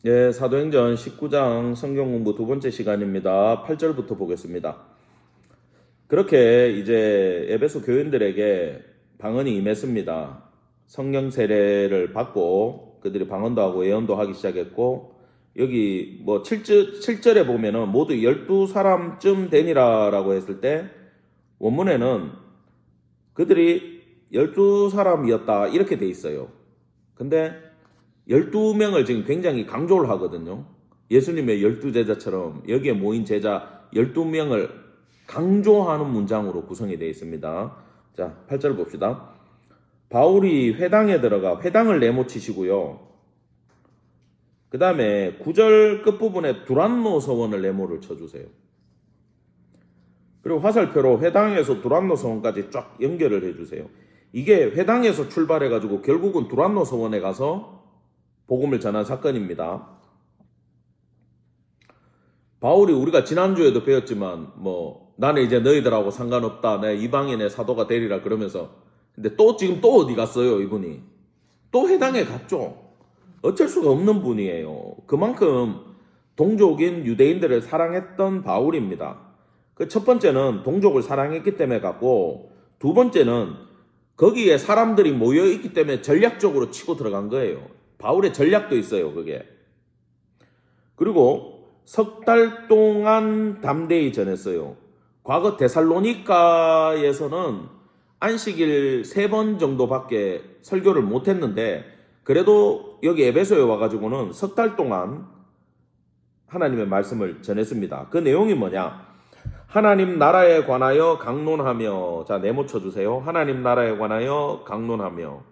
예, 사도행전 19장 성경 공부 두 번째 시간입니다. 8절부터 보겠습니다. 그렇게 이제 에베소 교인들에게 방언이 임했습니다. 성령 세례를 받고 그들이 방언도 하고 예언도 하기 시작했고, 여기 뭐 7절에 보면은 모두 12사람쯤 되니라라고 했을 때 원문에는 그들이 12사람이었다 이렇게 돼 있어요. 근데 12명을 지금 굉장히 강조를 하거든요. 예수님의 12제자처럼 여기에 모인 제자 12명을 강조하는 문장으로 구성이 되어 있습니다. 자, 8절 봅시다. 바울이 회당에 들어가 회당을 네모치시고요. 그 다음에 9절 끝부분에 두란노 서원을 네모를 쳐주세요. 그리고 화살표로 회당에서 두란노 서원까지 쫙 연결을 해주세요. 이게 회당에서 출발해가지고 결국은 두란노 서원에 가서 복음을 전한 사건입니다. 바울이 우리가 지난주에도 배웠지만 나는 이제 너희들하고 상관없다. 내 이방인의 사도가 되리라 그러면서, 근데 지금 또 어디 갔어요? 이분이 또 회당에 갔죠. 어쩔 수가 없는 분이에요. 그만큼 동족인 유대인들을 사랑했던 바울입니다. 그 첫 번째는 동족을 사랑했기 때문에 갔고, 두 번째는 거기에 사람들이 모여있기 때문에 전략적으로 치고 들어간 거예요. 바울의 전략도 있어요, 그게. 그리고 석 달 동안 담대히 전했어요. 과거 데살로니가에서는 안식일 3번 정도밖에 설교를 못했는데, 그래도 여기 에베소에 와가지고는 석 달 동안 하나님의 말씀을 전했습니다. 그 내용이 뭐냐? 하나님 나라에 관하여 강론하며, 자, 네모 쳐주세요. 하나님 나라에 관하여 강론하며.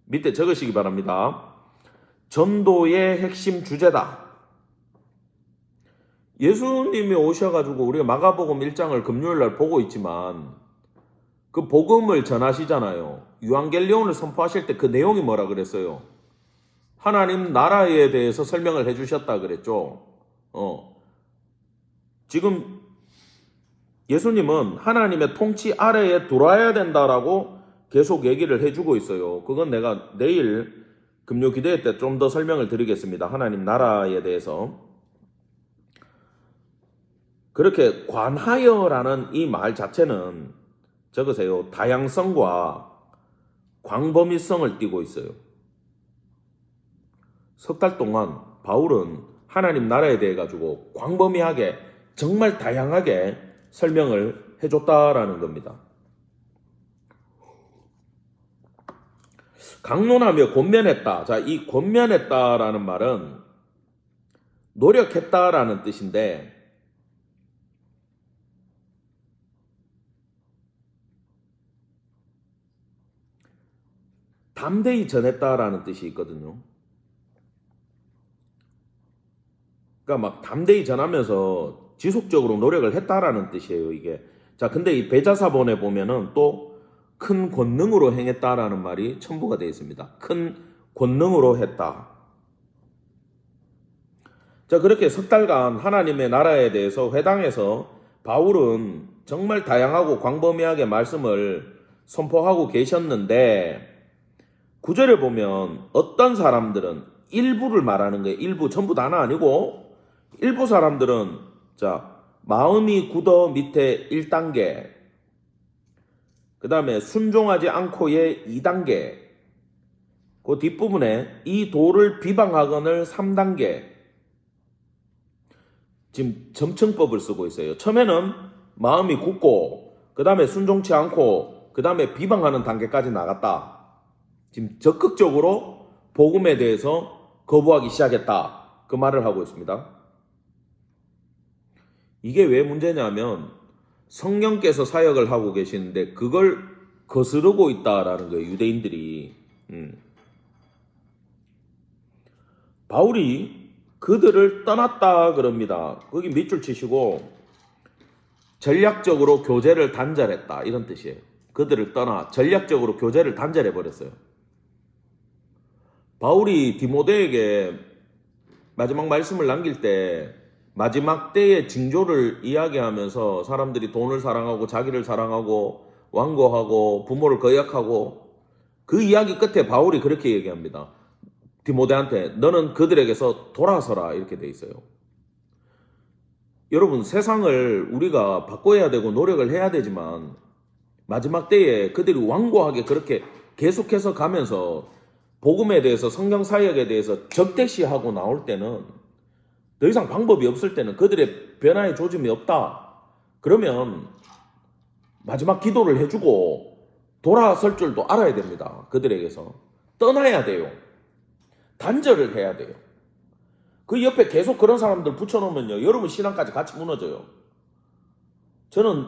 밑에 적으시기 바랍니다. 전도의 핵심 주제다. 예수님이 오셔가지고 우리가 마가복음 1장을 금요일날 보고 있지만 그 복음을 전하시잖아요. 유앙겔리온을 선포하실 때 그 내용이 뭐라 그랬어요? 하나님 나라에 대해서 설명을 해주셨다 그랬죠. 지금 예수님은 하나님의 통치 아래에 들어와야 된다라고 계속 얘기를 해주고 있어요. 그건 내가 내일 금요 기도회 때 좀 더 설명을 드리겠습니다. 하나님 나라에 대해서. 그렇게 관하여라는 이 말 자체는, 적으세요, 다양성과 광범위성을 띠고 있어요. 석 달 동안 바울은 하나님 나라에 대해 가지고 광범위하게 정말 다양하게 설명을 해줬다라는 겁니다. 강론하며 권면했다. 자, 이 권면했다라는 말은 노력했다라는 뜻인데, 담대히 전했다라는 뜻이 있거든요. 그러니까 막 담대히 전하면서 지속적으로 노력을 했다라는 뜻이에요, 이게. 자, 근데 이 배자사본에 보면은 또 큰 권능으로 행했다라는 말이 첨부가 되어 있습니다. 큰 권능으로 했다. 자, 그렇게 석 달간 하나님의 나라에 대해서 회당에서 바울은 정말 다양하고 광범위하게 말씀을 선포하고 계셨는데, 9절에 보면 어떤 사람들은 일부를 말하는 거예요. 일부, 전부 다는 아니고 일부 사람들은, 자, 마음이 굳어 밑에 1단계, 그 다음에 순종하지 않고의 2단계, 그 뒷부분에 이 도를 비방하거늘 3단계, 지금 점층법을 쓰고 있어요. 처음에는 마음이 굳고, 그 다음에 순종치 않고, 그 다음에 비방하는 단계까지 나갔다. 지금 적극적으로 복음에 대해서 거부하기 시작했다. 그 말을 하고 있습니다. 이게 왜 문제냐면 성령께서 사역을 하고 계시는데 그걸 거스르고 있다라는 거예요, 유대인들이. 바울이 그들을 떠났다 그럽니다. 거기 밑줄 치시고 전략적으로 교제를 단절했다 이런 뜻이에요. 그들을 떠나 전략적으로 교제를 단절해버렸어요. 바울이 디모데에게 마지막 말씀을 남길 때 마지막 때의 징조를 이야기하면서 사람들이 돈을 사랑하고 자기를 사랑하고 완고하고 부모를 거역하고, 그 이야기 끝에 바울이 그렇게 얘기합니다. 디모데한테 너는 그들에게서 돌아서라 이렇게 돼 있어요. 여러분, 세상을 우리가 바꿔야 되고 노력을 해야 되지만 마지막 때에 그들이 완고하게 그렇게 계속해서 가면서 복음에 대해서, 성경 사역에 대해서 적대시하고 나올 때는, 더 이상 방법이 없을 때는, 그들의 변화의 조짐이 없다 그러면 마지막 기도를 해주고 돌아설 줄도 알아야 됩니다. 그들에게서 떠나야 돼요. 단절을 해야 돼요. 그 옆에 계속 그런 사람들 붙여놓으면요, 여러분 신앙까지 같이 무너져요. 저는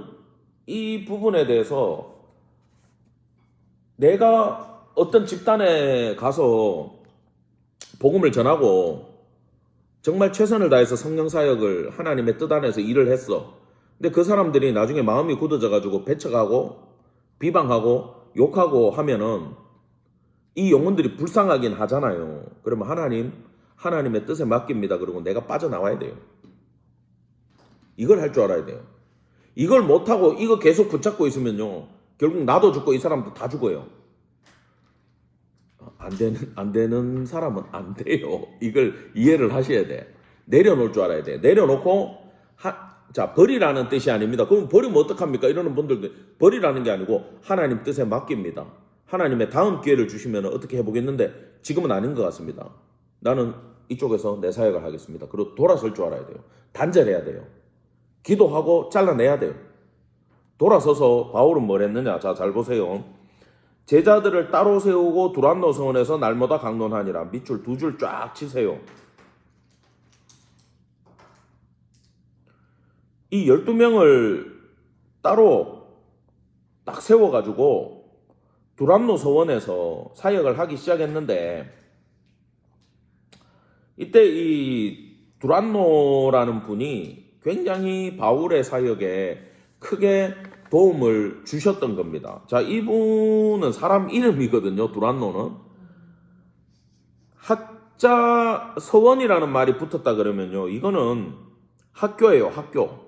이 부분에 대해서 내가 어떤 집단에 가서 복음을 전하고 정말 최선을 다해서 성령 사역을 하나님의 뜻 안에서 일을 했어. 근데 그 사람들이 나중에 마음이 굳어져가지고 배척하고 비방하고 욕하고 하면은 이 영혼들이 불쌍하긴 하잖아요. 그러면 하나님의 뜻에 맡깁니다. 그러고 내가 빠져나와야 돼요. 이걸 할 줄 알아야 돼요. 이걸 못하고 이거 계속 붙잡고 있으면요, 결국 나도 죽고 이 사람도 다 죽어요. 안 되는 사람은 안 돼요. 이걸 이해를 하셔야 돼. 내려놓을 줄 알아야 돼. 내려놓고 자, 버리라는 뜻이 아닙니다. 그럼 버리면 어떡합니까? 이러는 분들도, 버리라는 게 아니고 하나님 뜻에 맡깁니다. 하나님의 다음 기회를 주시면 어떻게 해보겠는데 지금은 아닌 것 같습니다. 나는 이쪽에서 내 사역을 하겠습니다. 그리고 돌아설 줄 알아야 돼요. 단절해야 돼요. 기도하고 잘라내야 돼요. 돌아서서 바울은 뭘 했느냐? 자, 잘 보세요. 제자들을 따로 세우고 두란노 성원에서 날마다 강론하니라. 밑줄 두 줄 쫙 치세요. 이 12명을 따로 딱 세워가지고 두란노 서원에서 사역을 하기 시작했는데, 이때 이 두란노라는 분이 굉장히 바울의 사역에 크게 도움을 주셨던 겁니다. 자, 이분은 사람 이름이거든요. 두란노는 학자 서원이라는 말이 붙었다 그러면요, 이거는 학교예요. 학교.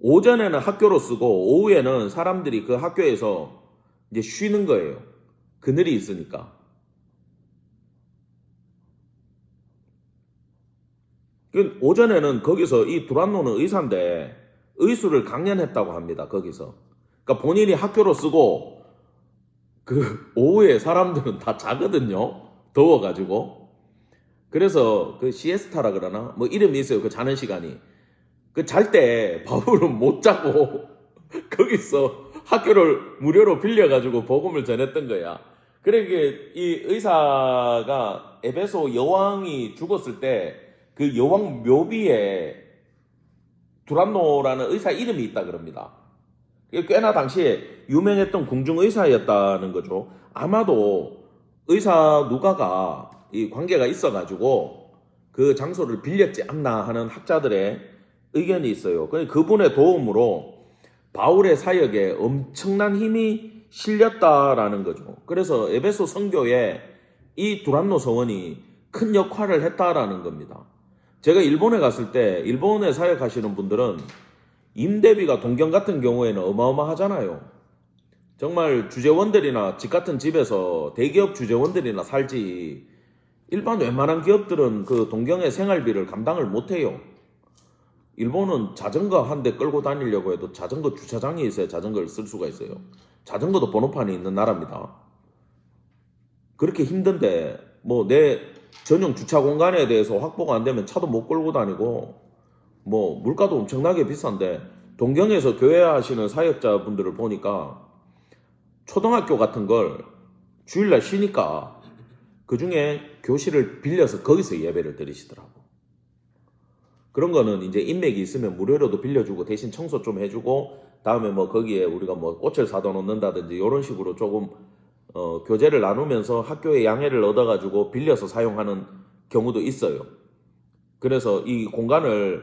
오전에는 학교로 쓰고 오후에는 사람들이 그 학교에서 이제 쉬는 거예요. 그늘이 있으니까. 오전에는 거기서, 이 두란노는 의사인데 의술을 강연했다고 합니다. 거기서. 그러니까 본인이 학교로 쓰고 그 오후에 사람들은 다 자거든요. 더워가지고. 그래서 그 시에스타라 그러나 뭐 이름이 있어요. 그 자는 시간이. 그 잘 때 바울은 못 자고 거기서 학교를 무료로 빌려가지고 복음을 전했던 거야. 그러니까 이 의사가 에베소 여왕이 죽었을 때 그 여왕 묘비에 두란노라는 의사 이름이 있다 그럽니다. 꽤나 당시에 유명했던 궁중의사였다는 거죠. 아마도 의사 누가가 이 관계가 있어가지고 그 장소를 빌렸지 않나 하는 학자들의 의견이 있어요. 그분의 도움으로 바울의 사역에 엄청난 힘이 실렸다라는 거죠. 그래서 에베소 선교에 이 두란노 서원이 큰 역할을 했다라는 겁니다. 제가 일본에 갔을 때 일본에 사역하시는 분들은 임대비가 동경 같은 경우에는 어마어마하잖아요. 정말 주재원들이나 집 같은 집에서 대기업 주재원들이나 살지, 일반 웬만한 기업들은 그 동경의 생활비를 감당을 못해요. 일본은 자전거 한 대 끌고 다니려고 해도 자전거 주차장이 있어야 자전거를 쓸 수가 있어요. 자전거도 번호판이 있는 나라입니다. 그렇게 힘든데 뭐 내 전용 주차 공간에 대해서 확보가 안 되면 차도 못 끌고 다니고, 뭐 물가도 엄청나게 비싼데, 동경에서 교회 하시는 사역자분들을 보니까 초등학교 같은 걸 주일날 쉬니까 그 중에 교실을 빌려서 거기서 예배를 드리시더라고. 그런 거는 이제 인맥이 있으면 무료로도 빌려주고 대신 청소 좀 해주고, 다음에 뭐 거기에 우리가 뭐 꽃을 사다 놓는다든지 이런 식으로 조금 교제를 나누면서 학교의 양해를 얻어가지고 빌려서 사용하는 경우도 있어요. 그래서 이 공간을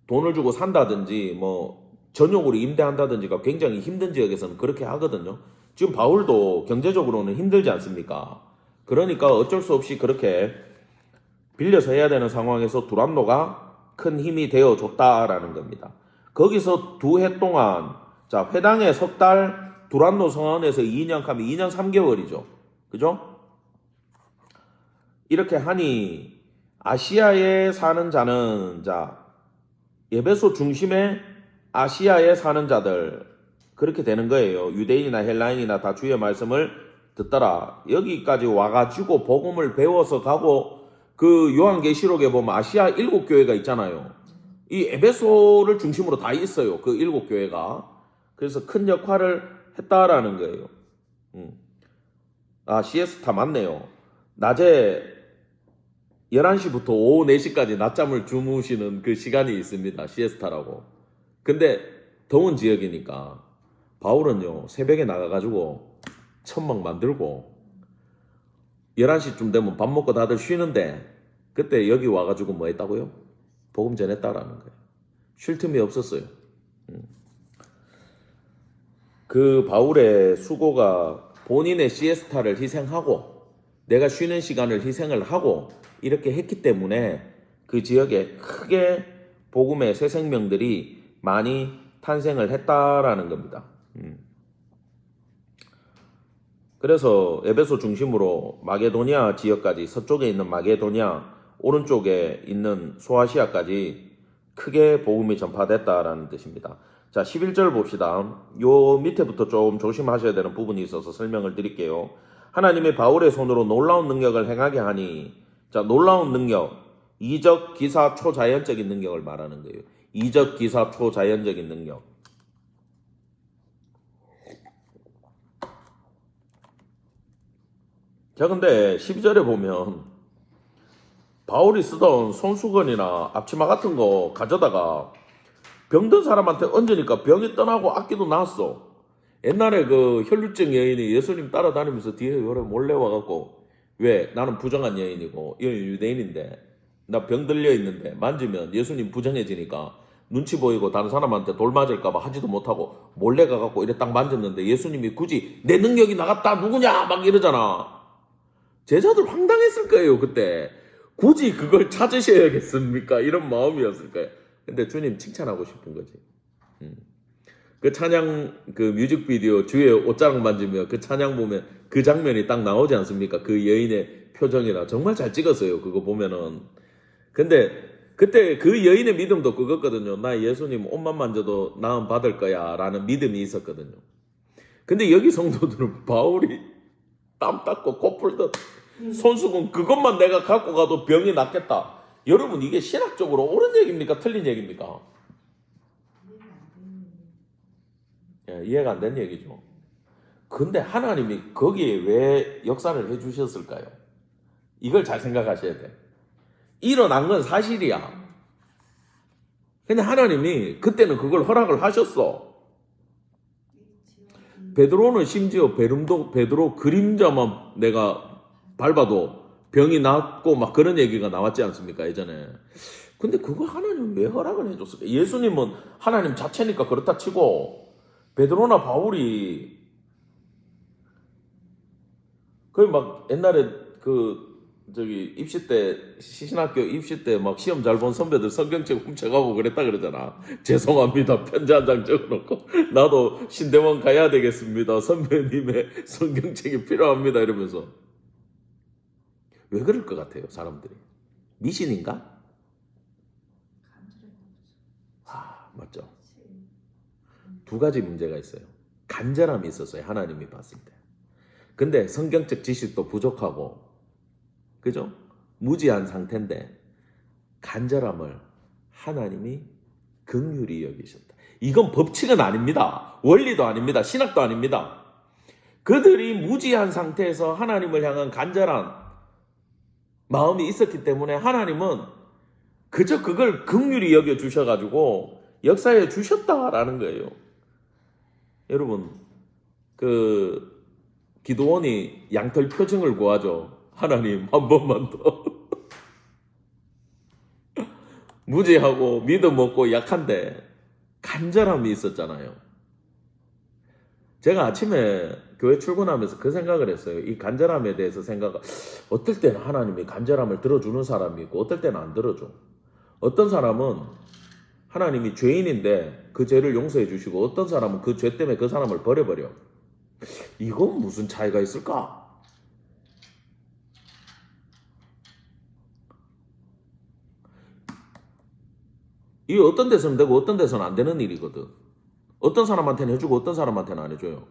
돈을 주고 산다든지 뭐 전용으로 임대한다든지가 굉장히 힘든 지역에서는 그렇게 하거든요. 지금 바울도 경제적으로는 힘들지 않습니까? 그러니까 어쩔 수 없이 그렇게 빌려서 해야 되는 상황에서 두란노가 큰 힘이 되어줬다라는 겁니다. 거기서 2해 동안, 자, 회당에 석 달, 두란노 성원에서 2년 하면 2년 3개월이죠. 그죠? 이렇게 하니 아시아에 사는 자는 자, 에베소 중심의 아시아에 사는 자들 그렇게 되는 거예요. 유대인이나 헬라인이나 다 주의 말씀을 듣더라. 여기까지 와가지고 복음을 배워서 가고 그 요한계시록에 보면 아시아 7교회가 있잖아요. 이 에베소를 중심으로 다 있어요. 그 7교회가. 그래서 큰 역할을 했다라는 거예요. 아, 시에스타 맞네요. 낮에 11시부터 오후 4시까지 낮잠을 주무시는 그 시간이 있습니다. 시에스타라고. 근데 더운 지역이니까 바울은요 새벽에 나가가지고 천막 만들고 11시쯤 되면 밥 먹고 다들 쉬는데 그때 여기 와가지고 뭐 했다고요? 복음 전했다라는 거예요. 쉴 틈이 없었어요. 그 바울의 수고가 본인의 시에스타를 희생하고 내가 쉬는 시간을 희생을 하고 이렇게 했기 때문에 그 지역에 크게 복음의 새 생명들이 많이 탄생을 했다라는 겁니다. 그래서 에베소 중심으로 마게도니아 지역까지 서쪽에 있는 마게도니아 오른쪽에 있는 소아시아까지 크게 복음이 전파됐다라는 뜻입니다. 자, 11절 봅시다. 요 밑에부터 좀 조심하셔야 되는 부분이 있어서 설명을 드릴게요. 하나님이 바울의 손으로 놀라운 능력을 행하게 하니, 자, 놀라운 능력, 이적, 기사, 초자연적인 능력을 말하는 거예요. 이적, 기사, 초자연적인 능력. 자, 근데 12절에 보면 바울이 쓰던 손수건이나 앞치마 같은 거 가져다가 병든 사람한테 얹으니까 병이 떠나고 악기도 나았어. 옛날에 그 혈루증 여인이 예수님 따라다니면서 뒤에 요래 몰래 와갖고 왜? 나는 부정한 여인이고 여인 유대인인데 나 병 들려 있는데 만지면 예수님 부정해지니까 눈치 보이고 다른 사람한테 돌 맞을까봐 하지도 못하고 몰래 가갖고 이래 딱 만졌는데 예수님이 굳이 내 능력이 나갔다 누구냐 막 이러잖아. 제자들 황당했을 거예요 그때. 굳이 그걸 찾으셔야겠습니까? 이런 마음이었을 거예요. 근데 주님 칭찬하고 싶은 거지. 그 찬양 그 뮤직비디오 주의 옷자락 만지며 그 찬양 보면 그 장면이 딱 나오지 않습니까? 그 여인의 표정이나 정말 잘 찍었어요. 그거 보면은. 근데 그때 그 여인의 믿음도 그거거든요. 나 예수님 옷만 만져도 나음 받을 거야 라는 믿음이 있었거든요. 근데 여기 성도들은 바울이 땀 닦고 코 풀듯 손수건 그것만 내가 갖고 가도 병이 낫겠다. 여러분 이게 신학적으로 옳은 얘기입니까? 틀린 얘기입니까? 예, 이해가 안 된 얘기죠. 근데 하나님이 거기에 왜 역사를 해주셨을까요? 이걸 잘 생각하셔야 돼. 일어난 건 사실이야. 근데 하나님이 그때는 그걸 허락을 하셨어. 베드로는 심지어 베드로 그림자만 내가 밟아도 병이 낫고 막 그런 얘기가 나왔지 않습니까? 예전에. 근데 그거 하나님 왜 허락을 해줬을까? 예수님은 하나님 자체니까 그렇다 치고 베드로나 바울이 거의 막 옛날에 그 저기 입시 때 신학교 입시 때 막 시험 잘 본 선배들 성경책 훔쳐가고 그랬다 그러잖아. 죄송합니다. 편지 한 장 적어놓고 나도 신대원 가야 되겠습니다. 선배님의 성경책이 필요합니다. 이러면서 왜 그럴 것 같아요, 사람들이? 미신인가? 아, 맞죠. 두 가지 문제가 있어요. 간절함이 있었어요, 하나님이 봤을 때. 근데 성경적 지식도 부족하고, 그죠? 무지한 상태인데 간절함을 하나님이 긍휼히 여기셨다. 이건 법칙은 아닙니다. 원리도 아닙니다. 신학도 아닙니다. 그들이 무지한 상태에서 하나님을 향한 간절한 마음이 있었기 때문에 하나님은 그저 그걸 긍휼히 여겨 주셔가지고 역사해 주셨다라는 거예요. 여러분, 그 기도원이 양털 표징을 구하죠. 하나님 한 번만 더. 무지하고 믿음 없고 약한데 간절함이 있었잖아요. 제가 아침에 교회 출근하면서 그 생각을 했어요. 이 간절함에 대해서 생각을, 어떨 때는 하나님이 간절함을 들어주는 사람이 있고 어떨 때는 안 들어줘. 어떤 사람은 하나님이 죄인인데 그 죄를 용서해 주시고 어떤 사람은 그 죄 때문에 그 사람을 버려버려. 이건 무슨 차이가 있을까? 이게 어떤 데서는 되고 어떤 데서는 안 되는 일이거든. 어떤 사람한테는 해주고 어떤 사람한테는 안 해줘요.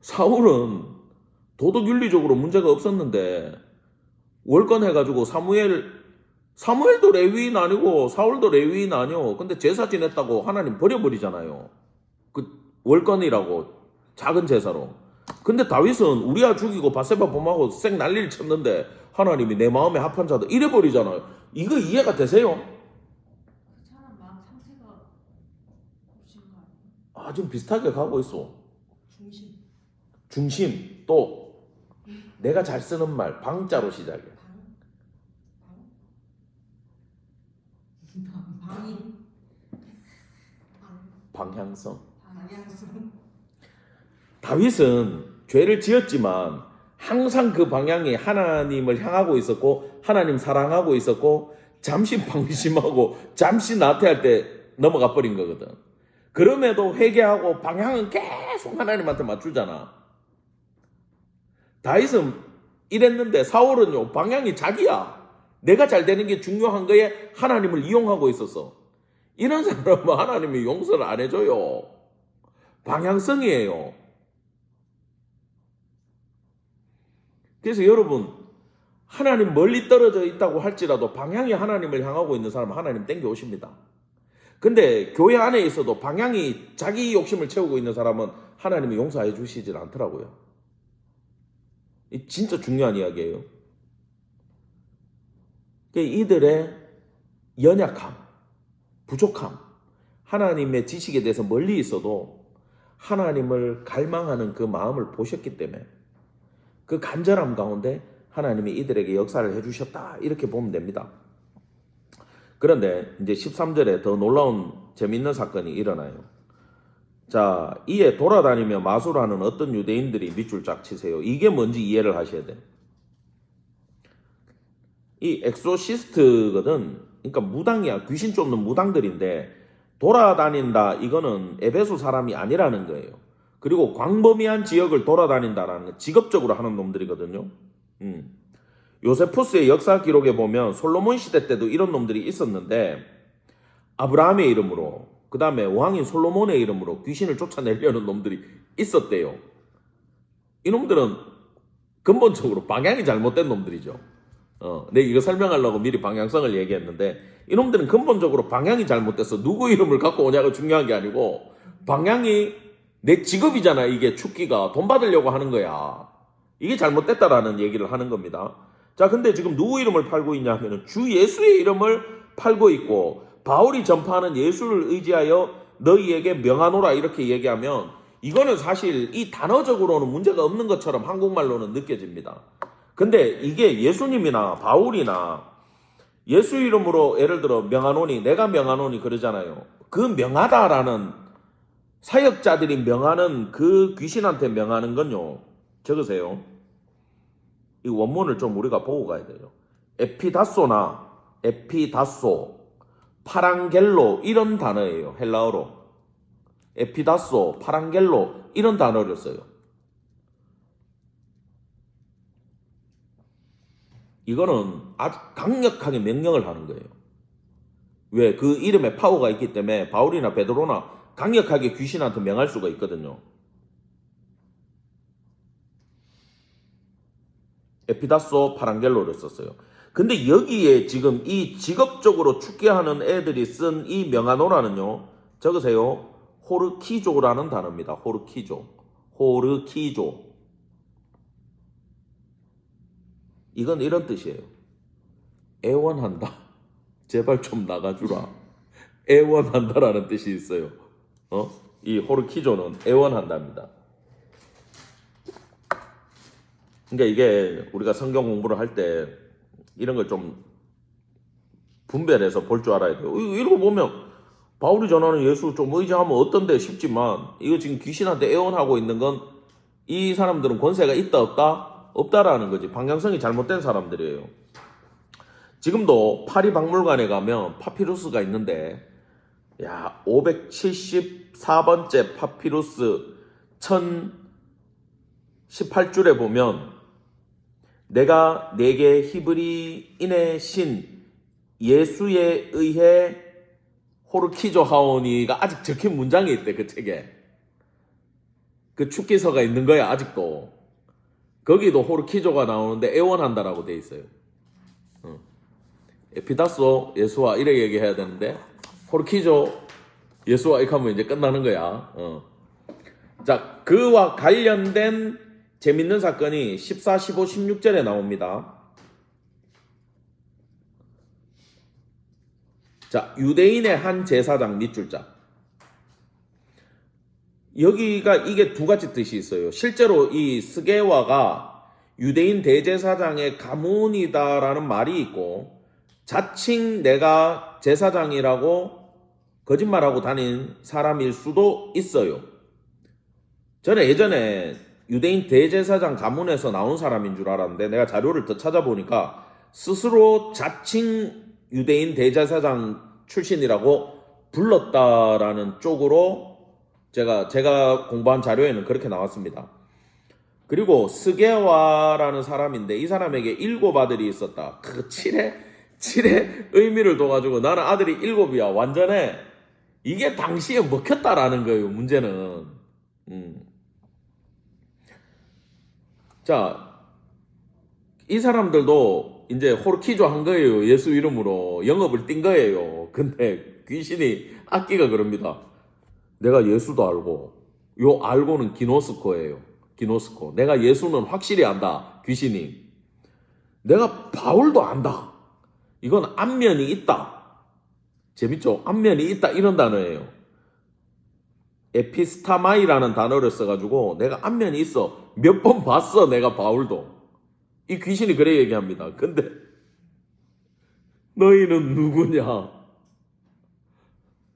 사울은 도덕윤리적으로 문제가 없었는데 월권 해가지고 사무엘도 레위인 아니고 사울도 레위인 아니요. 근데 제사 지냈다고 하나님 버려버리잖아요. 그 월권이라고 작은 제사로. 근데 다윗은 우리아 죽이고 바세바 범하고 쌩 난리를 쳤는데 하나님이 내 마음에 합한 자들 이래 버리잖아요. 이거 이해가 되세요? 그 사람 마음 상태가 없인 거 아니에요? 아, 좀 비슷하게 가고 있어. 중심 또 내가 잘 쓰는 말 방자로 시작해. 방인 방향성. 방향성. 다윗은 죄를 지었지만 항상 그 방향이 하나님을 향하고 있었고 하나님 사랑하고 있었고 잠시 방심하고 잠시 나태할 때 넘어가 버린 거거든. 그럼에도 회개하고 방향은 계속 하나님한테 맞추잖아. 다윗은 이랬는데 사울은요 방향이 자기야. 내가 잘 되는 게 중요한 거에 하나님을 이용하고 있었어. 이런 사람은 하나님이 용서를 안 해줘요. 방향성이에요. 그래서 여러분 하나님 멀리 떨어져 있다고 할지라도 방향이 하나님을 향하고 있는 사람은 하나님 땡겨오십니다. 근데 교회 안에 있어도 방향이 자기 욕심을 채우고 있는 사람은 하나님이 용서해 주시질 않더라고요. 이 진짜 중요한 이야기예요. 이들의 연약함, 부족함, 하나님의 지식에 대해서 멀리 있어도 하나님을 갈망하는 그 마음을 보셨기 때문에 그 간절함 가운데 하나님이 이들에게 역사를 해주셨다 이렇게 보면 됩니다. 그런데 이제 13절에 더 놀라운 재미있는 사건이 일어나요. 자, 이에 돌아다니며 마술하는 어떤 유대인들이 밑줄 쫙 치세요. 이게 뭔지 이해를 하셔야 돼요. 이 엑소시스트거든. 그러니까 무당이야. 귀신 쫓는 무당들인데 돌아다닌다 이거는 에베소 사람이 아니라는 거예요. 그리고 광범위한 지역을 돌아다닌다라는 건 직업적으로 하는 놈들이거든요. 요세푸스의 역사 기록에 보면 솔로몬 시대 때도 이런 놈들이 있었는데 아브라함의 이름으로 그 다음에 왕인 솔로몬의 이름으로 귀신을 쫓아내려는 놈들이 있었대요. 이 놈들은 근본적으로 방향이 잘못된 놈들이죠. 내가 이거 설명하려고 미리 방향성을 얘기했는데 이 놈들은 근본적으로 방향이 잘못돼서 누구 이름을 갖고 오냐가 중요한 게 아니고 방향이 내 직업이잖아. 이게 축기가 돈 받으려고 하는 거야. 이게 잘못됐다라는 얘기를 하는 겁니다. 자, 근데 지금 누구 이름을 팔고 있냐 하면은 주 예수의 이름을 팔고 있고 바울이 전파하는 예수를 의지하여 너희에게 명하노라 이렇게 얘기하면 이거는 사실 이 단어적으로는 문제가 없는 것처럼 한국말로는 느껴집니다. 근데 이게 예수님이나 바울이나 예수 이름으로 예를 들어 명하노니 내가 명하노니 그러잖아요. 그 명하다라는 사역자들이 명하는 그 귀신한테 명하는 건요. 적으세요. 이 원문을 좀 우리가 보고 가야 돼요. 에피다소나 에피다소, 파랑겔로 이런 단어예요. 헬라어로. 에피다소, 파랑겔로 이런 단어를 써요. 이거는 아주 강력하게 명령을 하는 거예요. 왜? 그 이름에 파워가 있기 때문에 바울이나 베드로나 강력하게 귀신한테 명할 수가 있거든요. 에피다소 파랑겔로를 썼어요. 근데 여기에 지금 이 직업적으로 축계하는 애들이 쓴 이 명하노라는요. 적으세요. 호르키조라는 단어입니다. 호르키조. 호르키조. 이건 이런 뜻이에요. 애원한다. 제발 좀 나가주라. 애원한다라는 뜻이 있어요. 이 호르키조는 애원한답니다. 그러니까 이게 우리가 성경 공부를 할 때 이런 걸 좀 분별해서 볼 줄 알아야 돼요. 이런 거 보면 바울이 전하는 예수 좀 의지하면 어떤데 싶지만 이거 지금 귀신한테 애원하고 있는 건 이 사람들은 권세가 있다 없다? 없다라는 거지. 방향성이 잘못된 사람들이에요. 지금도 파리 박물관에 가면 파피루스가 있는데 야 574번째 파피루스 1018줄에 보면 내가 네게 히브리인의 신 예수에 의해 호르키조 하오니가 아직 적힌 문장이 있대, 그 책에. 그 축기서가 있는 거야, 아직도. 거기도 호르키조가 나오는데 애원한다라고 돼 있어요. 에피다소 예수와 이래 얘기해야 되는데 호르키조 예수와 이렇게 하면 이제 끝나는 거야. 자, 그와 관련된 재밌는 사건이 14, 15, 16절에 나옵니다. 자, 유대인의 한 제사장 밑줄 자. 여기가 이게 두 가지 뜻이 있어요. 실제로 이 스게와가 유대인 대제사장의 가문이다라는 말이 있고, 자칭 내가 제사장이라고 거짓말하고 다닌 사람일 수도 있어요. 저는 예전에 유대인 대제사장 가문에서 나온 사람인 줄 알았는데 내가 자료를 더 찾아보니까 스스로 자칭 유대인 대제사장 출신이라고 불렀다라는 쪽으로 제가 공부한 자료에는 그렇게 나왔습니다. 그리고 스게와라는 사람인데 이 사람에게 7 아들이 있었다. 그 7의 의미를 둬가지고 나는 아들이 7이야. 완전해. 이게 당시에 먹혔다라는 거예요. 문제는. 자, 이 사람들도 이제 호르키조 한 거예요. 예수 이름으로 영업을 띈 거예요. 근데 귀신이 악기가 그럽니다. 내가 예수도 알고, 요 알고는 기노스코예요. 기노스코. 내가 예수는 확실히 안다. 귀신이. 내가 바울도 안다. 이건 안면이 있다. 재밌죠? 안면이 있다. 이런 단어예요. 에피스타마이라는 단어를 써가지고 내가 안면이 있어. 몇 번 봤어. 내가 바울도. 이 귀신이 그래 얘기합니다. 근데 너희는 누구냐?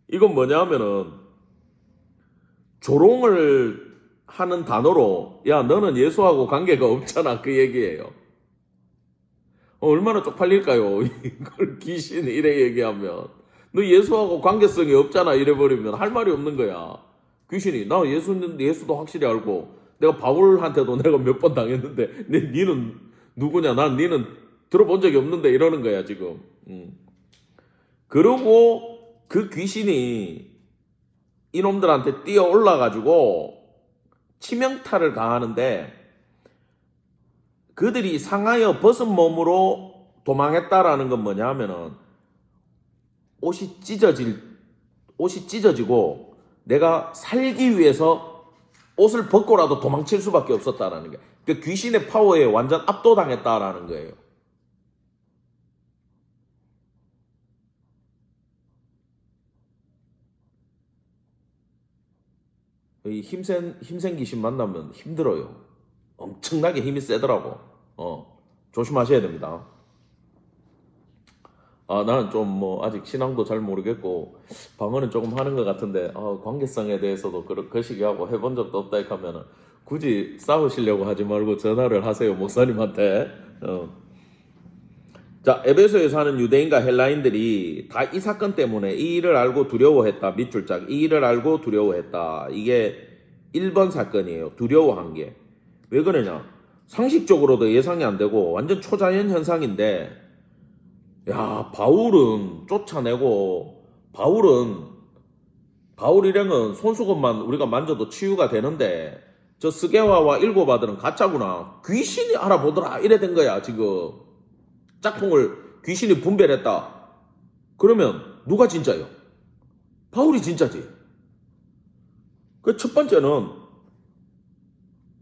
이건 뭐냐 하면은 조롱을 하는 단어로 야 너는 예수하고 관계가 없잖아 그 얘기예요. 얼마나 쪽팔릴까요? 이걸 귀신이 이래 얘기하면 너 예수하고 관계성이 없잖아 이래버리면 할 말이 없는 거야. 귀신이 나 예수도 확실히 알고 내가 바울한테도 내가 몇 번 당했는데 니는 누구냐? 난 니는 들어본 적이 없는데 이러는 거야 지금. 그러고 그 귀신이 이놈들한테 뛰어 올라가지고 치명타를 가하는데 그들이 상하여 벗은 몸으로 도망했다라는 건 뭐냐 하면은 옷이 찢어지고 내가 살기 위해서 옷을 벗고라도 도망칠 수밖에 없었다라는 게 그 귀신의 파워에 완전 압도당했다라는 거예요. 이 힘센 귀신 만나면 힘들어요. 엄청나게 힘이 세더라고. 조심하셔야 됩니다. 나는 좀 아직 신앙도 잘 모르겠고 방언은 조금 하는 것 같은데 관계성에 대해서도 그 시기하고 해본 적도 없다 이렇게 하면은 굳이 싸우시려고 하지 말고 전화를 하세요 목사님한테. 자, 에베소에 사는 유대인과 헬라인들이 다 이 사건 때문에 이 일을 알고 두려워했다. 밑줄짝 이 일을 알고 두려워했다. 이게 1번 사건이에요. 두려워한 게. 왜 그러냐? 상식적으로도 예상이 안 되고 완전 초자연 현상인데 야, 바울은 쫓아내고 바울 일행은 손수건만 우리가 만져도 치유가 되는데 저 스게와와 7 아들은 가짜구나. 귀신이 알아보더라. 이래 된 거야 지금. 짝퉁을 귀신이 분별했다. 그러면 누가 진짜요? 바울이 진짜지. 그 첫 번째는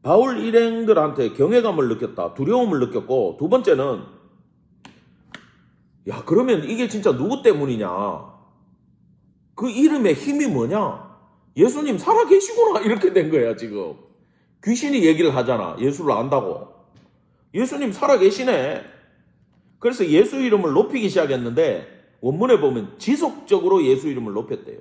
바울 일행들한테 경외감을 느꼈다. 두려움을 느꼈고 두 번째는 야 그러면 이게 진짜 누구 때문이냐? 그 이름의 힘이 뭐냐? 예수님 살아계시구나 이렇게 된 거야 지금. 귀신이 얘기를 하잖아. 예수를 안다고. 예수님 살아계시네. 그래서 예수 이름을 높이기 시작했는데 원문에 보면 지속적으로 예수 이름을 높였대요.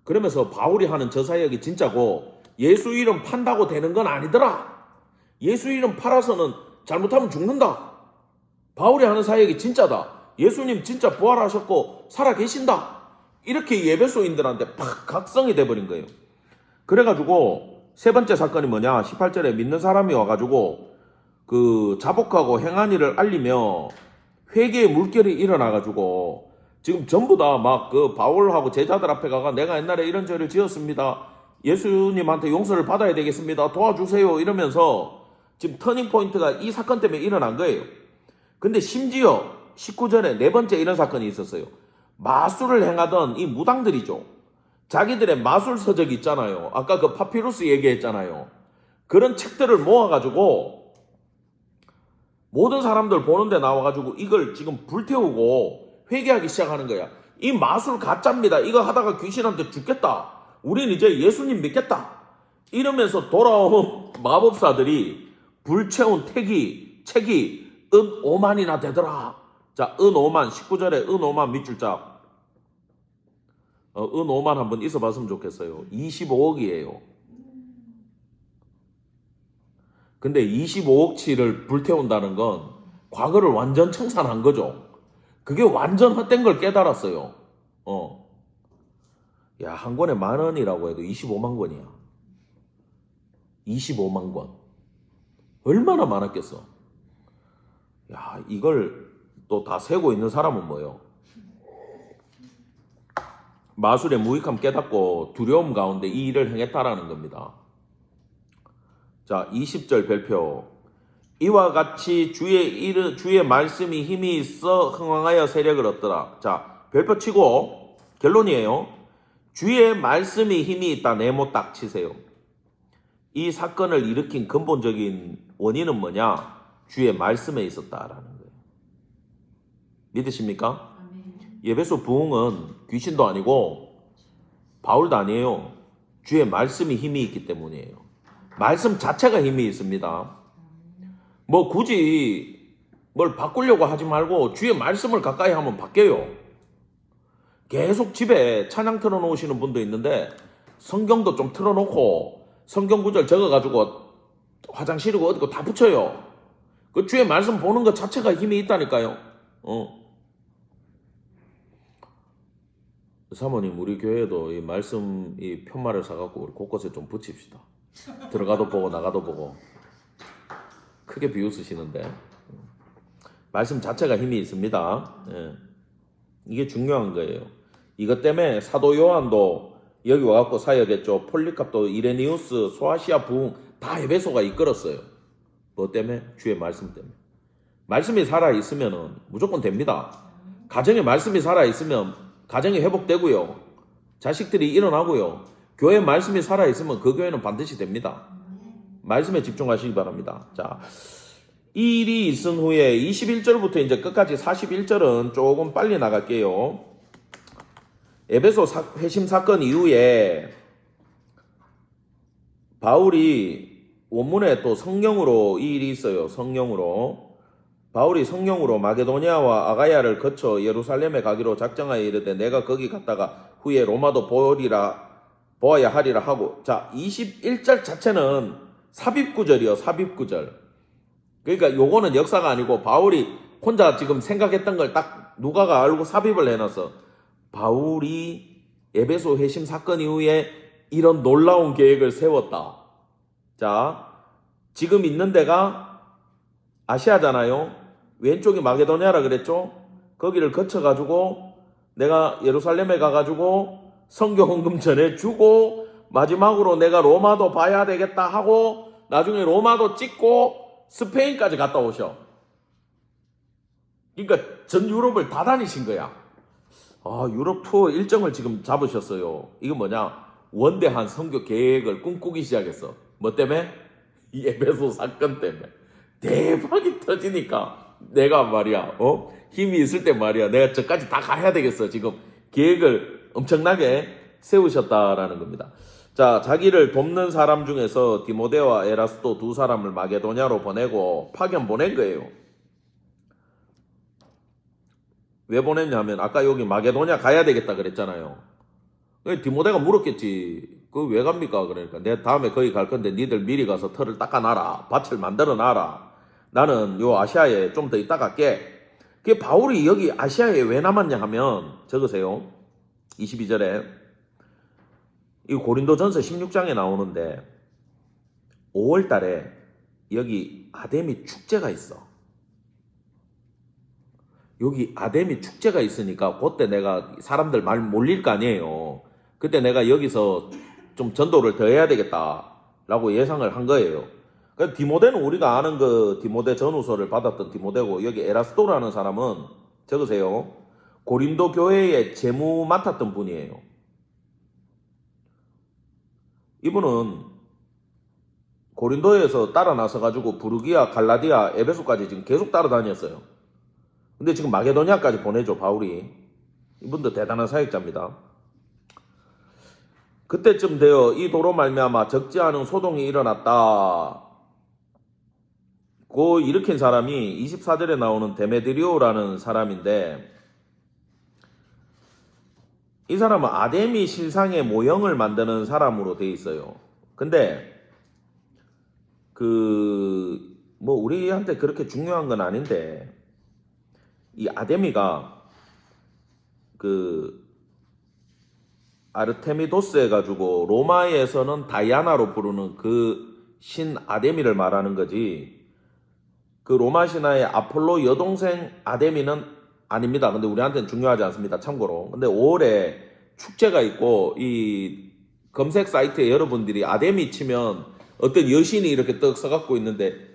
그러면서 바울이 하는 저 사역이 진짜고 예수 이름 판다고 되는 건 아니더라. 예수 이름 팔아서는 잘못하면 죽는다. 바울이 하는 사역이 진짜다. 예수님 진짜 부활하셨고 살아계신다. 이렇게 예배소인들한테 팍 각성이 돼버린 거예요. 그래가지고 세 번째 사건이 뭐냐? 18절에 믿는 사람이 와가지고 그 자복하고 행한 일을 알리며 회개의 물결이 일어나가지고 지금 전부 다 막 그 바울하고 제자들 앞에 가가 내가 옛날에 이런 죄를 지었습니다. 예수님한테 용서를 받아야 되겠습니다. 도와주세요. 이러면서 지금 터닝 포인트가 이 사건 때문에 일어난 거예요. 근데 심지어 19절에 네 번째 이런 사건이 있었어요. 마술을 행하던 이 무당들이죠. 자기들의 마술 서적 있잖아요. 아까 그 파피루스 얘기했잖아요. 그런 책들을 모아가지고 모든 사람들 보는데 나와가지고 이걸 지금 불태우고 회개하기 시작하는 거야. 이 마술 가짜입니다. 이거 하다가 귀신한테 죽겠다. 우린 이제 예수님 믿겠다. 이러면서 돌아온 마법사들이 불채운 책이 은 5만이나 되더라. 자, 은 5만, 19절에 은 5만 밑줄 짝. 은 5만 한번 있어 봤으면 좋겠어요. 25억이에요. 근데 25억치를 불태운다는 건 과거를 완전 청산한 거죠. 그게 완전 헛된 걸 깨달았어요. 야, 한 권에 10,000원이라고 해도 25만 권이야. 25만 권. 얼마나 많았겠어. 야, 이걸 또 다 세고 있는 사람은 뭐예요? 마술의 무익함 깨닫고 두려움 가운데 이 일을 행했다라는 겁니다. 자, 20절 별표. 이와 같이 주의 말씀이 힘이 있어 흥왕하여 세력을 얻더라. 자, 별표 치고 결론이에요. 주의 말씀이 힘이 있다. 네모 딱 치세요. 이 사건을 일으킨 근본적인 원인은 뭐냐? 주의 말씀에 있었다라는 거예요. 믿으십니까? 아멘. 예배소 부흥은 귀신도 아니고 바울도 아니에요. 주의 말씀이 힘이 있기 때문이에요. 말씀 자체가 힘이 있습니다. 뭐 굳이 뭘 바꾸려고 하지 말고 주의 말씀을 가까이 하면 바뀌어요. 계속 집에 찬양 틀어놓으시는 분도 있는데 성경도 좀 틀어놓고 성경 구절 적어가지고 화장실이고 어디고 다 붙여요. 그 주의 말씀 보는 것 자체가 힘이 있다니까요. 사모님, 우리 교회에도 이 말씀 이 편말을 사갖고 우리 곳곳에 좀 붙입시다. 들어가도 보고 나가도 보고. 크게 비웃으시는데 말씀 자체가 힘이 있습니다. 예. 이게 중요한 거예요. 이것 때문에 사도 요한도 여기 와갖고 사역했죠. 폴리캅도 이레니우스, 소아시아 부흥 다 에베소가 이끌었어요. 뭐 때문에? 주의 말씀 때문에. 말씀이 살아있으면 무조건 됩니다. 가정에 말씀이 살아있으면 가정이 회복되고요. 자식들이 일어나고요. 교회 말씀이 살아있으면 그 교회는 반드시 됩니다. 말씀에 집중하시기 바랍니다. 자, 이 일이 있은 후에 21절부터 이제 끝까지 41절은 조금 빨리 나갈게요. 에베소 회심 사건 이후에 바울이 원문에 또 성령으로 이 일이 있어요. 성령으로. 바울이 성령으로 마게도니아와 아가야를 거쳐 예루살렘에 가기로 작정하여 이르되 내가 거기 갔다가 후에 로마도 보아야 하리라 하고. 자, 21절 자체는 삽입구절이요. 삽입구절. 그러니까 요거는 역사가 아니고 바울이 혼자 지금 생각했던 걸 딱 누가가 알고 삽입을 해놨어. 바울이 에베소 회심 사건 이후에 이런 놀라운 계획을 세웠다. 자, 지금 있는 데가 아시아잖아요. 왼쪽이 마게도니아라 그랬죠. 거기를 거쳐가지고 내가 예루살렘에 가가지고 성경 헌금 전해주고 마지막으로 내가 로마도 봐야 되겠다 하고 나중에 로마도 찍고 스페인까지 갔다 오셔. 그러니까 전 유럽을 다 다니신 거야. 유럽 투어 일정을 지금 잡으셨어요. 이거 뭐냐? 원대한 선교 계획을 꿈꾸기 시작했어. 뭐 때문에? 이 에베소 사건 때문에. 대박이 터지니까 내가 말이야, 힘이 있을 때 말이야, 내가 저까지 다 가야 되겠어. 지금 계획을 엄청나게 세우셨다라는 겁니다. 자, 자기를 돕는 사람 중에서 디모데와 에라스도 두 사람을 마게도냐로 보내고 파견 보낸 거예요. 왜 보냈냐면 아까 여기 마게도냐 가야 되겠다 그랬잖아요. 디모데가 물었겠지. 그 왜 갑니까? 그러니까 내가 다음에 거기 갈 건데 니들 미리 가서 터를 닦아놔라. 밭을 만들어놔라. 나는 요 아시아에 좀 더 있다 갈게. 그게 바울이 여기 아시아에 왜 남았냐 하면 적으세요. 22절에 이 고린도전서 16장에 나오는데 5월 달에 여기 아데미 축제가 있어. 여기 아데미 축제가 있으니까 그때 내가 사람들 말 몰릴 거 아니에요. 그때 내가 여기서 좀 전도를 더 해야 되겠다라고 예상을 한 거예요. 그러니까 디모데는 우리가 아는 그 디모데 전후서를 받았던 디모데고, 여기 에라스도라는 사람은 적으세요. 고린도 교회의 재무 맡았던 분이에요. 이분은 고린도에서 따라 나서 가지고 부르기아, 갈라디아, 에베소까지 지금 계속 따라다녔어요. 근데 지금 마게도니아까지 보내죠, 바울이. 이분도 대단한 사역자입니다. 그때쯤 되어 이 도로 말미암아 적지 않은 소동이 일어났다. 그 일으킨 사람이 24절에 나오는 데메드리오라는 사람인데, 이 사람은 아데미 신상의 모형을 만드는 사람으로 돼 있어요. 근데 뭐 우리한테 그렇게 중요한 건 아닌데, 이 아데미가 아르테미도스 해가지고 로마에서는 다이아나로 부르는 그 신 아데미를 말하는 거지, 그 로마 신화의 아폴로 여동생 아데미는 아닙니다. 근데 우리한테는 중요하지 않습니다. 참고로. 근데 5월에 축제가 있고, 이 검색 사이트에 여러분들이 아데미 치면 어떤 여신이 이렇게 떡 서갖고 있는데,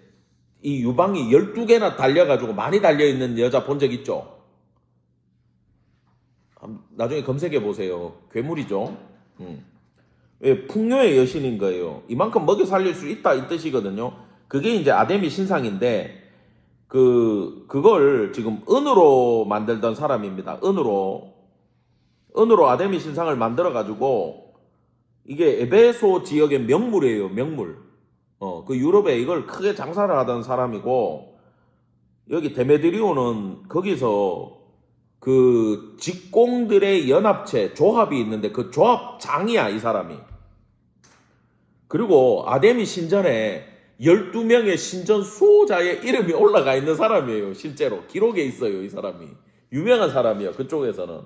이 유방이 12개나 달려가지고 많이 달려있는 여자 본 적 있죠? 나중에 검색해 보세요. 괴물이죠. 왜? 풍요의 여신인 거예요. 이만큼 먹여 살릴 수 있다 이 뜻이거든요. 그게 이제 아데미 신상인데, 그걸 지금 은으로 만들던 사람입니다. 은으로 아데미 신상을 만들어 가지고, 이게 에베소 지역의 명물이에요. 명물. 그 유럽에 이걸 크게 장사를 하던 사람이고, 여기 데메드리오는 거기서 그 직공들의 연합체, 조합이 있는데 그 조합장이야, 이 사람이. 그리고 아데미 신전에 12명의 신전 수호자의 이름이 올라가 있는 사람이에요. 실제로 기록에 있어요. 이 사람이 유명한 사람이에요. 그쪽에서는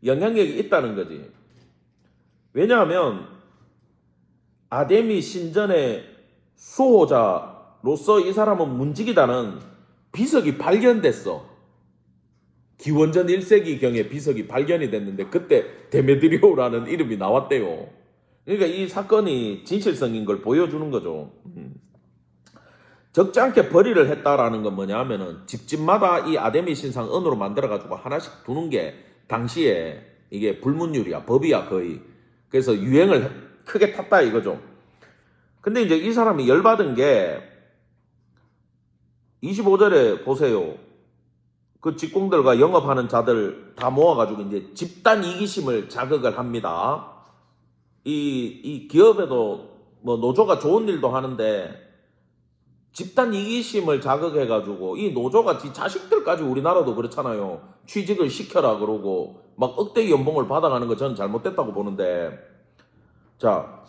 영향력이 있다는 거지. 왜냐하면 아데미 신전의 수호자로서 이 사람은 문지기다는 비석이 발견됐어. 기원전 1세기경에 비석이 발견이 됐는데, 그때 데메드리오라는 이름이 나왔대요. 그러니까 이 사건이 진실성인 걸 보여주는 거죠. 적지 않게 벌이를 했다라는 건 뭐냐 하면은, 집집마다 이 아데미 신상 은으로 만들어가지고 하나씩 두는 게 당시에 이게 불문율이야, 법이야, 거의. 그래서 유행을 크게 탔다 이거죠. 근데 이제 이 사람이 열받은 게 25절에 보세요. 그 직공들과 영업하는 자들 다 모아가지고 이제 집단 이기심을 자극을 합니다. 이 기업에도 뭐 노조가 좋은 일도 하는데, 집단 이기심을 자극해가지고 이 노조가 지 자식들까지, 우리나라도 그렇잖아요. 취직을 시켜라 그러고 막 억대 연봉을 받아가는 거 저는 잘못됐다고 보는데, 자,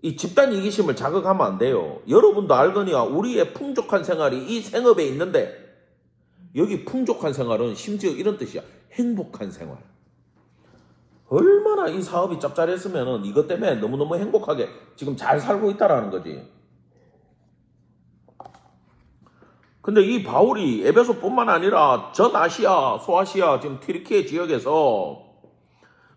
이 집단 이기심을 자극하면 안 돼요. 여러분도 알거니와 우리의 풍족한 생활이 이 생업에 있는데, 여기 풍족한 생활은 심지어 이런 뜻이야. 행복한 생활. 얼마나 이 사업이 짭짤했으면 이것 때문에 너무너무 행복하게 지금 잘 살고 있다라는 거지. 근데 이 바울이 에베소뿐만 아니라 전 아시아, 소아시아, 지금 튀르키예 지역에서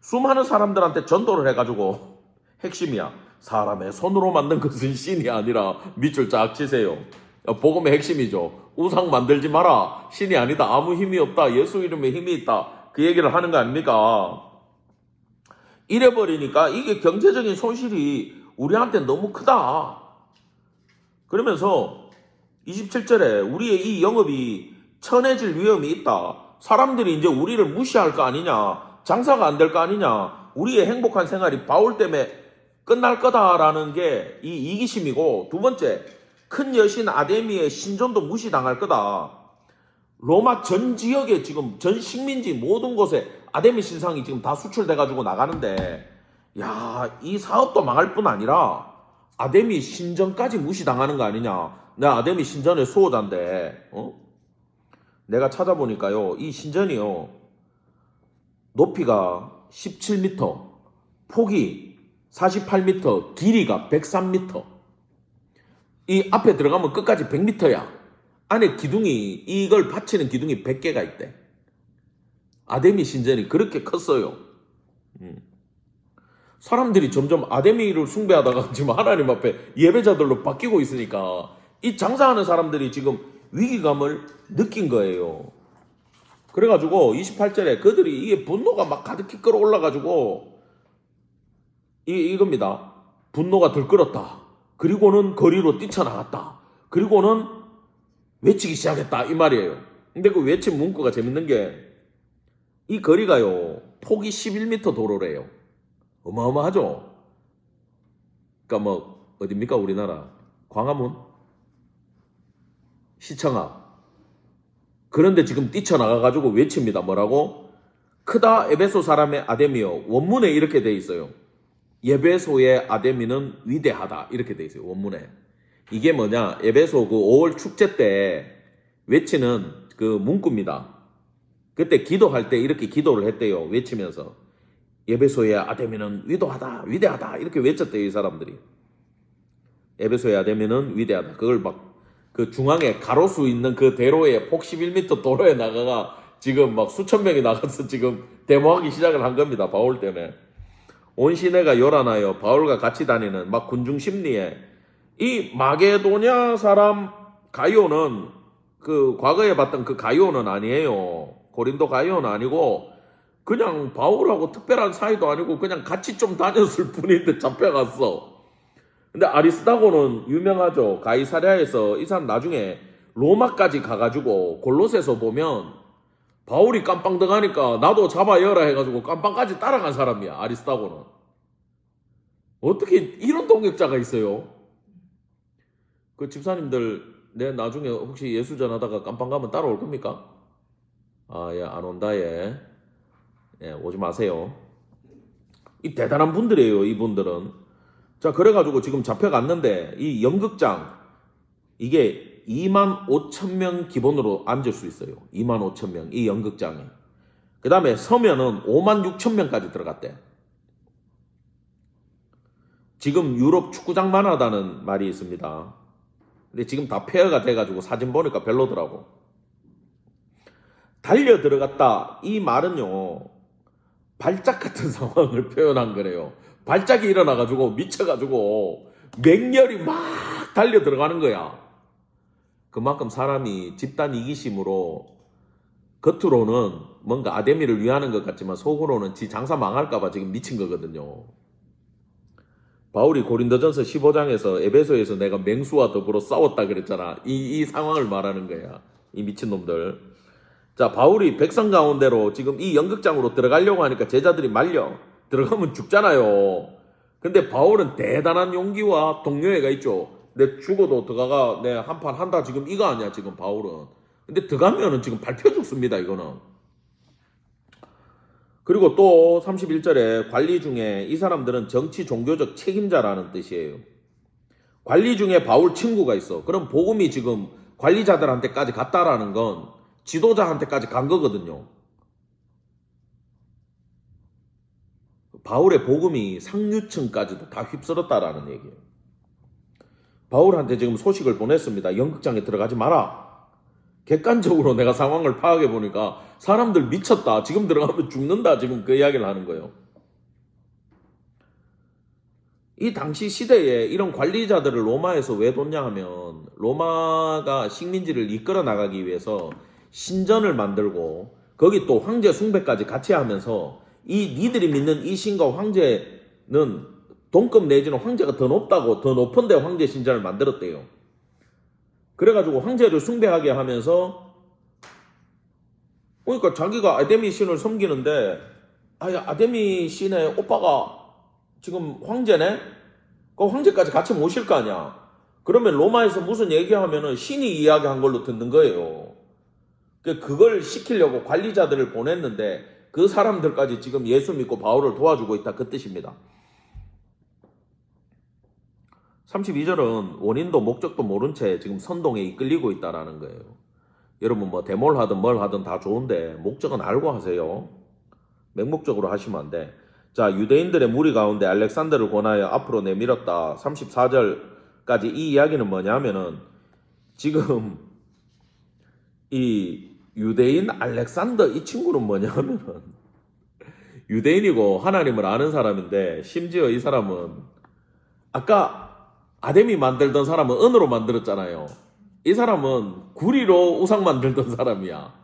수많은 사람들한테 전도를 해가지고, 핵심이야. 사람의 손으로 만든 것은 신이 아니라, 밑줄 쫙 치세요. 복음의 핵심이죠. 우상 만들지 마라. 신이 아니다. 아무 힘이 없다. 예수 이름에 힘이 있다. 그 얘기를 하는 거 아닙니까? 이래버리니까 이게 경제적인 손실이 우리한테 너무 크다. 그러면서 27절에 우리의 이 영업이 천해질 위험이 있다. 사람들이 이제 우리를 무시할 거 아니냐. 장사가 안 될 거 아니냐. 우리의 행복한 생활이 바울 때문에 끝날 거다라는 게 이 이기심이고, 두 번째, 큰 여신 아데미의 신전도 무시당할 거다. 로마 전 지역에 지금 전 식민지 모든 곳에 아데미 신상이 지금 다 수출돼가지고 나가는데, 야, 이 사업도 망할 뿐 아니라 아데미 신전까지 무시당하는 거 아니냐. 내가 아데미 신전의 수호자인데, 내가 찾아보니까요, 이 신전이요, 높이가 17m, 폭이 48m, 길이가 103m. 이 앞에 들어가면 끝까지 100m야. 안에 기둥이, 이걸 받치는 기둥이 100개가 있대. 아데미 신전이 그렇게 컸어요. 사람들이 점점 아데미를 숭배하다가 지금 하나님 앞에 예배자들로 바뀌고 있으니까 이 장사하는 사람들이 지금 위기감을 느낀 거예요. 그래가지고 28절에 그들이 이게 분노가 막 가득히 끌어올라가지고 이겁니다. 분노가 들끓었다. 그리고는 거리로 뛰쳐나갔다. 그리고는 외치기 시작했다. 이 말이에요. 근데 그 외친 문구가 재밌는 게 이 거리가요. 폭이 11m 도로래요. 어마어마하죠? 그러니까 뭐 어딥니까 우리나라? 광화문? 시청 앞. 그런데 지금 뛰쳐나가가지고 외칩니다. 뭐라고? 크다 에베소 사람의 아데미여. 원문에 이렇게 돼 있어요. 에베소의 아데미는 위대하다. 이렇게 돼 있어요. 원문에. 이게 뭐냐? 에베소 그 5월 축제 때 외치는 그 문구입니다. 그때 기도할 때 이렇게 기도를 했대요. 외치면서. 에베소의 아데미는 위대하다. 위대하다. 이렇게 외쳤대요. 이 사람들이. 에베소의 아데미는 위대하다. 그걸 막 그 중앙에 가로수 있는 그 대로에 폭 11m 도로에 나가가 지금 막 수천 명이 나가서 지금 데모하기 시작을 한 겁니다. 바울 때문에. 온 시내가 요란하여 바울과 같이 다니는 막 군중 심리에 이 마게도냐 사람 가이오는 그 과거에 봤던 그 가이오는 아니에요. 고린도 가이오는 아니고 그냥 바울하고 특별한 사이도 아니고 그냥 같이 좀 다녔을 뿐인데 잡혀갔어. 근데 아리스다고는 유명하죠. 가이사랴에서 이 사람 나중에 로마까지 가가지고 골로새서 보면 바울이 깜빵 들어가니까 나도 잡아여라 해가지고 깜빵까지 따라간 사람이야. 아리스다고는. 어떻게 이런 동역자가 있어요? 그 집사님들 내 나중에 혹시 예수전 하다가 깜빵 가면 따라올 겁니까? 아, 예, 안 온다, 예. 예, 오지 마세요. 이 대단한 분들이에요, 이분들은. 자, 그래가지고 지금 잡혀갔는데, 이 연극장, 이게 25,000명 기본으로 앉을 수 있어요. 25,000명, 이 연극장에. 그 다음에 서면은 56,000명까지 들어갔대. 지금 유럽 축구장만 하다는 말이 있습니다. 근데 지금 다 폐허가 돼가지고 사진 보니까 별로더라고. 달려 들어갔다. 이 말은요, 발작 같은 상황을 표현한 거래요. 발작이 일어나가지고 미쳐가지고 맹렬히 막 달려 들어가는 거야. 그만큼 사람이 집단 이기심으로 겉으로는 뭔가 아데미를 위하는 것 같지만 속으로는 지 장사 망할까봐 지금 미친 거거든요. 바울이 고린도전서 15장에서 에베소에서 내가 맹수와 더불어 싸웠다 그랬잖아. 이 상황을 말하는 거야. 이 미친놈들. 자, 바울이 백성 가운데로 지금 이 연극장으로 들어가려고 하니까 제자들이 말려. 들어가면 죽잖아요. 근데 바울은 대단한 용기와 동료애가 있죠. 내 죽어도 들어가가 내 한판 한다 지금 이거 아니야 지금 바울은. 근데 들어가면은 지금 밟혀 죽습니다 이거는. 그리고 또 31절에 관리 중에 이 사람들은 정치 종교적 책임자라는 뜻이에요. 관리 중에 바울 친구가 있어. 그럼 복음이 지금 관리자들한테까지 갔다라는 건 지도자한테까지 간 거거든요. 바울의 복음이 상류층까지도 다 휩쓸었다라는 얘기예요. 바울한테 지금 소식을 보냈습니다. 연극장에 들어가지 마라. 객관적으로 내가 상황을 파악해 보니까 사람들 미쳤다. 지금 들어가면 죽는다. 지금 그 이야기를 하는 거예요. 이 당시 시대에 이런 관리자들을 로마에서 왜 뒀냐 하면 로마가 식민지를 이끌어 나가기 위해서 신전을 만들고 거기 또 황제 숭배까지 같이 하면서 이 니들이 믿는 이 신과 황제는 동급 내지는 황제가 더 높다고 더 높은데 황제 신전을 만들었대요. 그래가지고 황제를 숭배하게 하면서 그러니까 자기가 아데미 신을 섬기는데 아데미 신의 오빠가 지금 황제네? 그 황제까지 같이 모실 거 아니야. 그러면 로마에서 무슨 얘기하면은 신이 이야기한 걸로 듣는 거예요. 그걸 시키려고 관리자들을 보냈는데 그 사람들까지 지금 예수 믿고 바울을 도와주고 있다 그 뜻입니다. 32절은 원인도 목적도 모른 채 지금 선동에 이끌리고 있다라는 거예요. 여러분 뭐 데모를 하든 뭘 하든 다 좋은데 목적은 알고 하세요. 맹목적으로 하시면 안 돼. 자, 유대인들의 무리 가운데 알렉산더를 권하여 앞으로 내밀었다. 34절까지 이 이야기는 뭐냐면은 지금 이 유대인 알렉산더 이 친구는 뭐냐면은 유대인이고 하나님을 아는 사람인데 심지어 이 사람은 아까 아담이 만들던 사람은 은으로 만들었잖아요. 이 사람은 구리로 우상 만들던 사람이야.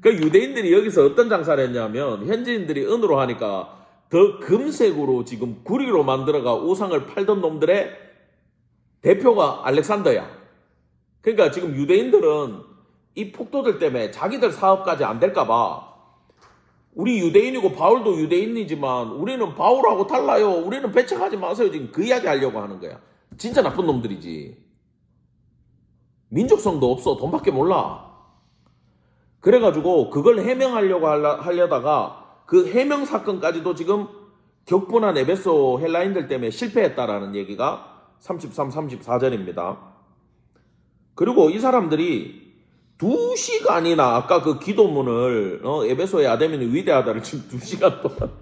그 유대인들이 여기서 어떤 장사를 했냐면 현지인들이 은으로 하니까 더 금색으로 지금 구리로 만들어가 우상을 팔던 놈들의 대표가 알렉산더야. 그러니까 지금 유대인들은 이 폭도들 때문에 자기들 사업까지 안 될까봐 우리 유대인이고 바울도 유대인이지만 우리는 바울하고 달라요. 우리는 배척하지 마세요. 지금 그 이야기 하려고 하는 거야. 진짜 나쁜 놈들이지. 민족성도 없어. 돈밖에 몰라. 그래가지고 그걸 해명하려고 하려다가 그 해명 사건까지도 지금 격분한 에베소 헬라인들 때문에 실패했다라는 얘기가 33, 34절입니다. 그리고 이 사람들이 2시간이나 아까 그 기도문을 에베소의 아데미는 위대하다를 지금 2시간 동안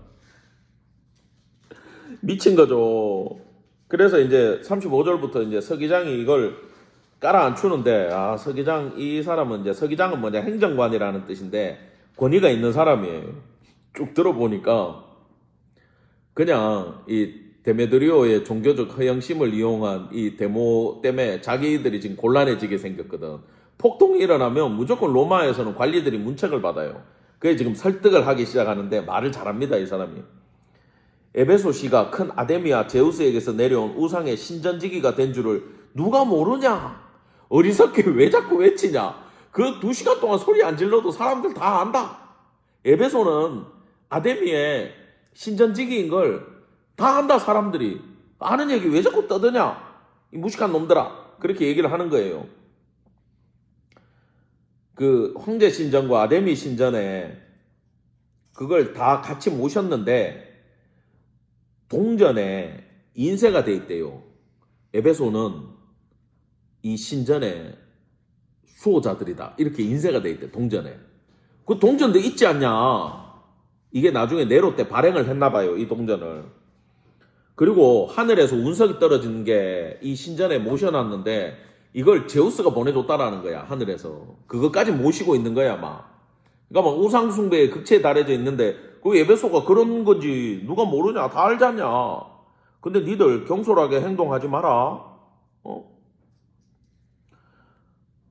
미친 거죠. 그래서 이제 35절부터 이제 서기장이 이걸 깔아 앉추는데 서기장 이 사람은 이제 서기장은 뭐냐 행정관이라는 뜻인데 권위가 있는 사람이에요. 쭉 들어보니까 그냥 이 데메드리오의 종교적 허영심을 이용한 이 데모 때문에 자기들이 지금 곤란해지게 생겼거든. 폭동이 일어나면 무조건 로마에서는 관리들이 문책을 받아요. 그게 지금 설득을 하기 시작하는데 말을 잘합니다, 이 사람이. 에베소시가 큰 아데미아 제우스에게서 내려온 우상의 신전지기가 된 줄을 누가 모르냐? 어리석게 왜 자꾸 외치냐? 그 2시간 동안 소리 안 질러도 사람들 다 안다. 에베소는 아데미의 신전지기인 걸 다 안다, 사람들이. 아는 얘기 왜 자꾸 떠드냐? 이 무식한 놈들아. 그렇게 얘기를 하는 거예요. 그 황제 신전과 아데미 신전에 그걸 다 같이 모셨는데 동전에 인쇄가 돼 있대요. 에베소는 이 신전의 수호자들이다. 이렇게 인쇄가 돼 있대, 동전에. 그 동전도 있지 않냐? 이게 나중에 네로 때 발행을 했나 봐요, 이 동전을. 그리고 하늘에서 운석이 떨어지는 게 이 신전에 모셔놨는데 이걸 제우스가 보내줬다라는 거야, 하늘에서. 그것까지 모시고 있는 거야, 막. 그러니까 막 우상숭배에 극치에 달해져 있는데 그 에베소가 그런 건지 누가 모르냐? 다 알잖냐? 근데 니들 경솔하게 행동하지 마라.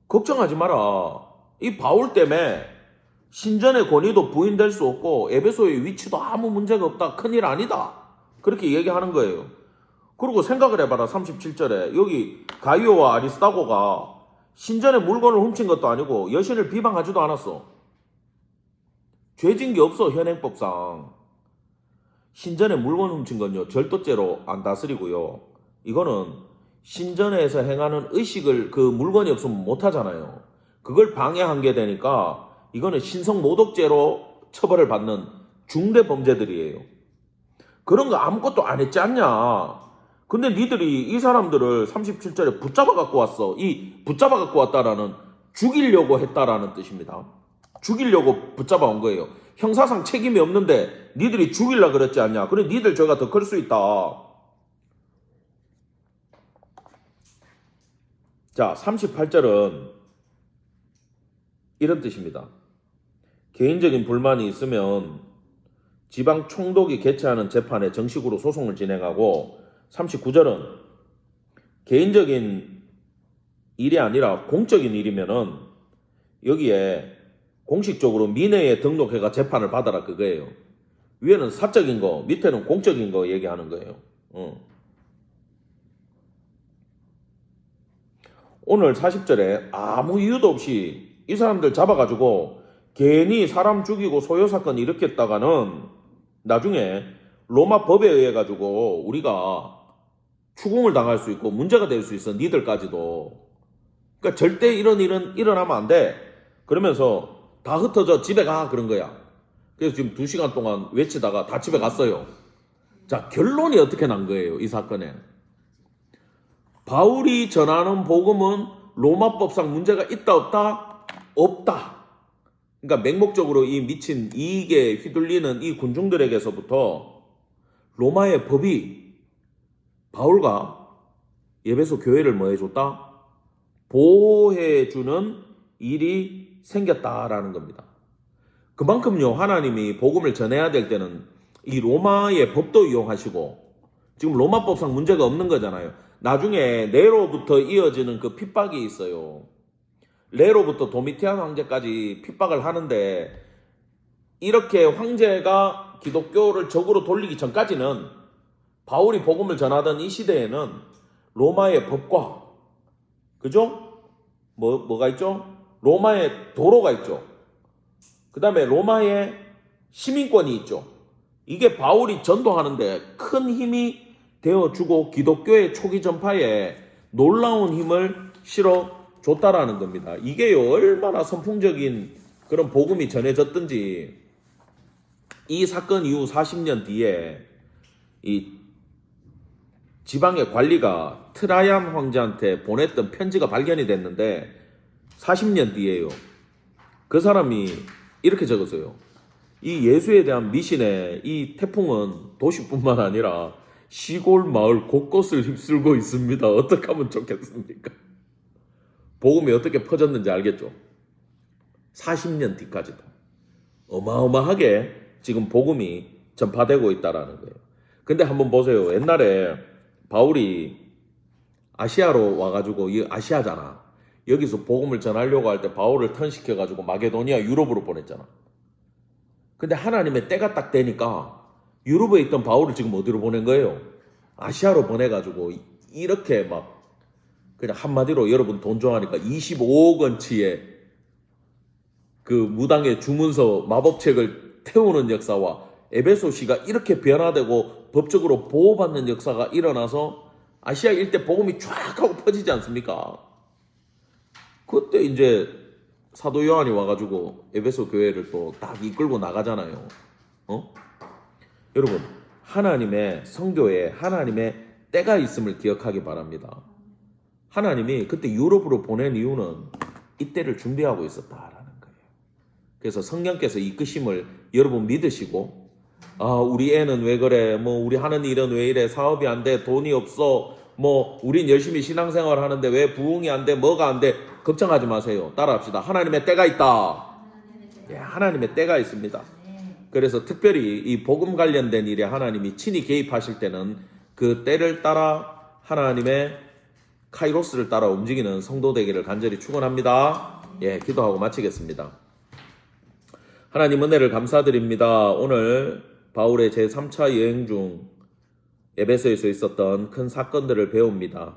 걱정하지 마라. 이 바울 때문에 신전의 권위도 부인될 수 없고 에베소의 위치도 아무 문제가 없다. 큰일 아니다. 그렇게 얘기하는 거예요. 그리고 생각을 해봐라. 37절에 여기 가이오와 아리스타고가 신전의 물건을 훔친 것도 아니고 여신을 비방하지도 않았어. 죄진 게 없어, 현행법상. 신전의 물건 훔친 건요 절도죄로 안 다스리고요. 이거는 신전에서 행하는 의식을 그 물건이 없으면 못 하잖아요. 그걸 방해한 게 되니까 이거는 신성모독죄로 처벌을 받는 중대 범죄들이에요. 그런 거 아무것도 안 했지 않냐. 근데 니들이 이 사람들을 37절에 붙잡아 갖고 왔어. 이 붙잡아 갖고 왔다라는 죽이려고 했다라는 뜻입니다. 죽이려고 붙잡아 온 거예요. 형사상 책임이 없는데 니들이 죽이려고 그랬지 않냐. 그래 니들 죄가 더 클 수 있다. 자, 38절은 이런 뜻입니다. 개인적인 불만이 있으면 지방 총독이 개최하는 재판에 정식으로 소송을 진행하고 39절은 개인적인 일이 아니라 공적인 일이면은 여기에 공식적으로 민회에 등록해가 재판을 받아라 그거예요. 위에는 사적인 거, 밑에는 공적인 거 얘기하는 거예요. 오늘 40절에 아무 이유도 없이 이 사람들 잡아가지고 괜히 사람 죽이고 소요사건 일으켰다가는 나중에 로마 법에 의해 가지고 우리가 추궁을 당할 수 있고 문제가 될 수 있어. 니들까지도. 그러니까 절대 이런 일은 일어나면 안 돼. 그러면서 다 흩어져 집에 가 그런 거야. 그래서 지금 2시간 동안 외치다가 다 집에 갔어요. 자, 결론이 어떻게 난 거예요, 이 사건에. 바울이 전하는 복음은 로마법상 문제가 있다 없다? 없다. 그러니까 맹목적으로 이 미친 이익에 휘둘리는 이 군중들에게서부터 로마의 법이 바울과 에베소 교회를 뭐 해줬다? 보호해주는 일이 생겼다라는 겁니다. 그만큼요, 하나님이 복음을 전해야 될 때는 이 로마의 법도 이용하시고, 지금 로마법상 문제가 없는 거잖아요. 나중에 네로부터 이어지는 그 핍박이 있어요. 네로부터 도미티안 황제까지 핍박을 하는데, 이렇게 황제가 기독교를 적으로 돌리기 전까지는 바울이 복음을 전하던 이 시대에는 로마의 법과, 그죠? 뭐가 있죠? 로마의 도로가 있죠. 그 다음에 로마의 시민권이 있죠. 이게 바울이 전도하는데 큰 힘이 되어주고 기독교의 초기 전파에 놀라운 힘을 실어줬다라는 겁니다. 이게요, 얼마나 선풍적인 그런 복음이 전해졌든지, 이 사건 이후 40년 뒤에 이 지방의 관리가 트라이안 황제한테 보냈던 편지가 발견이 됐는데, 40년 뒤에요, 그 사람이 이렇게 적었어요. 이 예수에 대한 미신의 이 태풍은 도시뿐만 아니라 시골 마을 곳곳을 휩쓸고 있습니다. 어떻게 하면 좋겠습니까? 복음이 어떻게 퍼졌는지 알겠죠? 40년 뒤까지도 어마어마하게 지금 복음이 전파되고 있다라는 거예요. 근데 한번 보세요. 옛날에 바울이 아시아로 와가지고, 이 아시아잖아. 여기서 복음을 전하려고 할 때 바울을 턴시켜가지고 마게도니아, 유럽으로 보냈잖아. 근데 하나님의 때가 딱 되니까 유럽에 있던 바울을 지금 어디로 보낸 거예요? 아시아로 보내가지고 이렇게 막 그냥 한마디로 여러분 돈 좋아하니까 25억 원치의 그 무당의 주문서 마법책을 태우는 역사와 에베소시가 이렇게 변화되고 법적으로 보호받는 역사가 일어나서 아시아 일대 복음이 쫙 하고 퍼지지 않습니까? 그때 이제 사도 요한이 와가지고 에베소 교회를 또 딱 이끌고 나가잖아요. 여러분, 하나님의 성교에 하나님의 때가 있음을 기억하기 바랍니다. 하나님이 그때 유럽으로 보낸 이유는 이때를 준비하고 있었다라는 거예요. 그래서 성령께서 이끄심을 여러분 믿으시고, 우리 애는 왜 그래? 우리 하는 일은 왜 이래? 사업이 안 돼? 돈이 없어? 우린 열심히 신앙생활 하는데 왜 부흥이 안 돼? 뭐가 안 돼? 걱정하지 마세요. 따라합시다. 하나님의 때가 있다. 예, 하나님의 때가 있습니다. 그래서 특별히 이 복음 관련된 일에 하나님이 친히 개입하실 때는 그 때를 따라 하나님의 카이로스를 따라 움직이는 성도 되기를 간절히 축원합니다. 예, 기도하고 마치겠습니다. 하나님 은혜를 감사드립니다. 오늘 바울의 제3차 여행 중 에베소에서 있었던 큰 사건들을 배웁니다.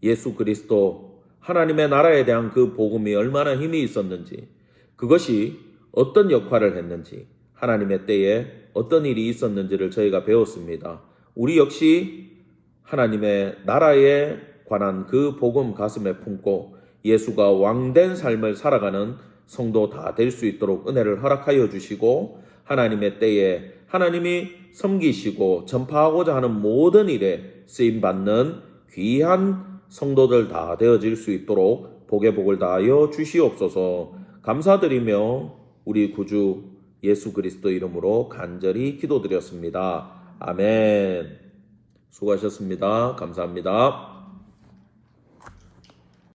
예수 그리스도, 하나님의 나라에 대한 그 복음이 얼마나 힘이 있었는지, 그것이 어떤 역할을 했는지, 하나님의 때에 어떤 일이 있었는지를 저희가 배웠습니다. 우리 역시 하나님의 나라에 관한 그 복음 가슴에 품고 예수가 왕된 삶을 살아가는 성도 다 될 수 있도록 은혜를 허락하여 주시고, 하나님의 때에 하나님이 섬기시고 전파하고자 하는 모든 일에 쓰임받는 귀한 성도들 다 되어질 수 있도록 복의 복을 다하여 주시옵소서. 감사드리며 우리 구주 예수 그리스도 이름으로 간절히 기도드렸습니다. 아멘. 수고하셨습니다. 감사합니다.